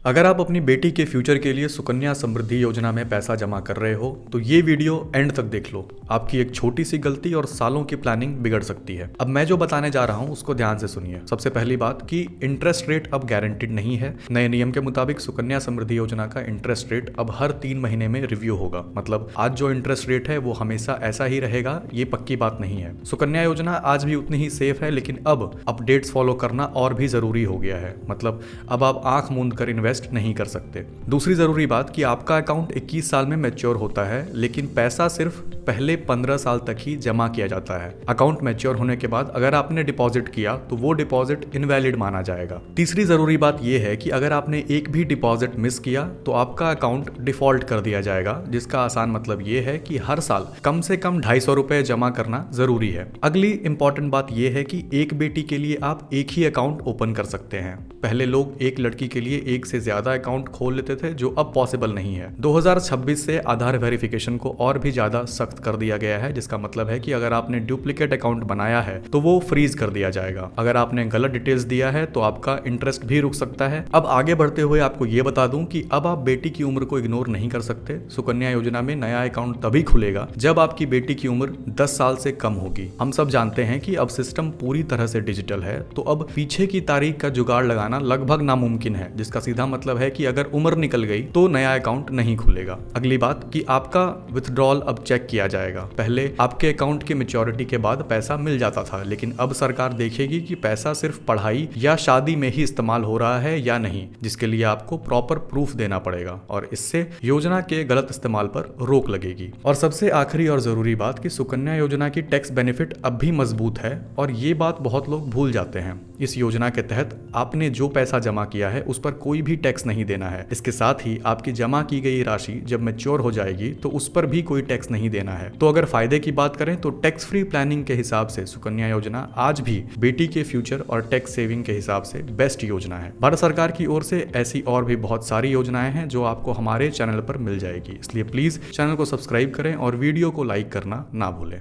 अगर आप अपनी बेटी के फ्यूचर के लिए सुकन्या समृद्धि योजना में पैसा जमा कर रहे हो तो ये वीडियो एंड तक देख लो। आपकी एक छोटी सी गलती और सालों की प्लानिंग बिगड़ सकती है। अब मैं जो बताने जा रहा हूँ उसको ध्यान से सुनिए। सबसे पहली बात कि इंटरेस्ट रेट अब गारंटीड नहीं है। नए नियम के मुताबिक सुकन्या समृद्धि योजना का इंटरेस्ट रेट अब हर 3 महीने में रिव्यू होगा। मतलब आज जो इंटरेस्ट रेट है वो हमेशा ऐसा ही रहेगा, ये पक्की बात नहीं है। सुकन्या योजना आज भी उतनी ही सेफ है, लेकिन अब अपडेट्स फॉलो करना और भी जरूरी हो गया है। मतलब अब आप आंख मूंद कर इन्वेस्ट नहीं कर सकते। दूसरी जरूरी बात कि आपका अकाउंट 21 साल में मैच्योर होता है, लेकिन पैसा सिर्फ पहले 15 साल तक ही जमा किया जाता है। अकाउंट मैच्योर होने के बाद अगर आपने डिपॉजिट किया तो वो डिपॉजिट इनवैलिड माना जाएगा। तीसरी जरूरी बात यह है कि अगर आपने एक भी डिपॉजिट मिस किया तो आपका अकाउंट डिफॉल्ट कर दिया जाएगा, जिसका आसान मतलब यह है कि हर साल कम से कम 250 रुपए जमा करना जरूरी है। अगली इंपॉर्टेंट बात यह है कि एक बेटी के लिए आप एक ही अकाउंट ओपन कर सकते हैं। पहले लोग एक लड़की के लिए एक से ज्यादा अकाउंट खोल लेते थे, जो अब पॉसिबल नहीं है। 2026 से आधार वेरिफिकेशन को और भी ज्यादा सख्त कर दिया गया है, जिसका मतलब है कि अगर आपने डुप्लीकेट अकाउंट बनाया है तो वो फ्रीज कर दिया जाएगा। अगर आपने गलत डिटेल्स दिया है तो आपका इंटरेस्ट भी रुक सकता है। अब आगे बढ़ते हुए आपको ये बता दूं कि अब आप बेटी की उम्र को इग्नोर नहीं कर सकते। सुकन्या योजना में नया अकाउंट तभी खुलेगा जब आपकी बेटी की उम्र 10 साल से कम होगी। हम सब जानते हैं कि अब सिस्टम पूरी तरह से डिजिटल है, तो अब पीछे की तारीख का जुगाड़ लगाना लगभग नामुमकिन है, जिसका सीधा मतलब है कि अगर उम्र निकल गई तो नया अकाउंट नहीं खुलेगा। अगली बात कि आपका विथड्रॉल अब चेक किया जाएगा। पहले आपके अकाउंट की मैच्योरिटी के बाद पैसा मिल जाता था, लेकिन अब सरकार देखेगी कि पैसा सिर्फ पढ़ाई या शादी में ही इस्तेमाल हो रहा है या नहीं, जिसके लिए आपको प्रॉपर प्रूफ देना पड़ेगा और इससे योजना के गलत इस्तेमाल पर रोक लगेगी। और सबसे आखिरी और जरूरी बात कि सुकन्या योजना की टैक्स बेनिफिट अब भी मजबूत है, और ये बात बहुत लोग भूल जाते हैं। इस योजना के तहत आपने जो पैसा जमा किया है उस पर कोई भी टैक्स नहीं देना है। इसके साथ ही आपकी जमा की गई राशि जब मैच्योर हो जाएगी तो उस पर भी कोई टैक्स नहीं देना है। तो अगर फायदे की बात करें तो टैक्स फ्री प्लानिंग के हिसाब से सुकन्या योजना आज भी बेटी के फ्यूचर और टैक्स सेविंग के हिसाब से बेस्ट योजना है। भारत सरकार की ओर से ऐसी और भी बहुत सारी योजनाएं हैं जो आपको हमारे चैनल पर मिल जाएगी, इसलिए प्लीज चैनल को सब्सक्राइब करें और वीडियो को लाइक करना ना भूलें।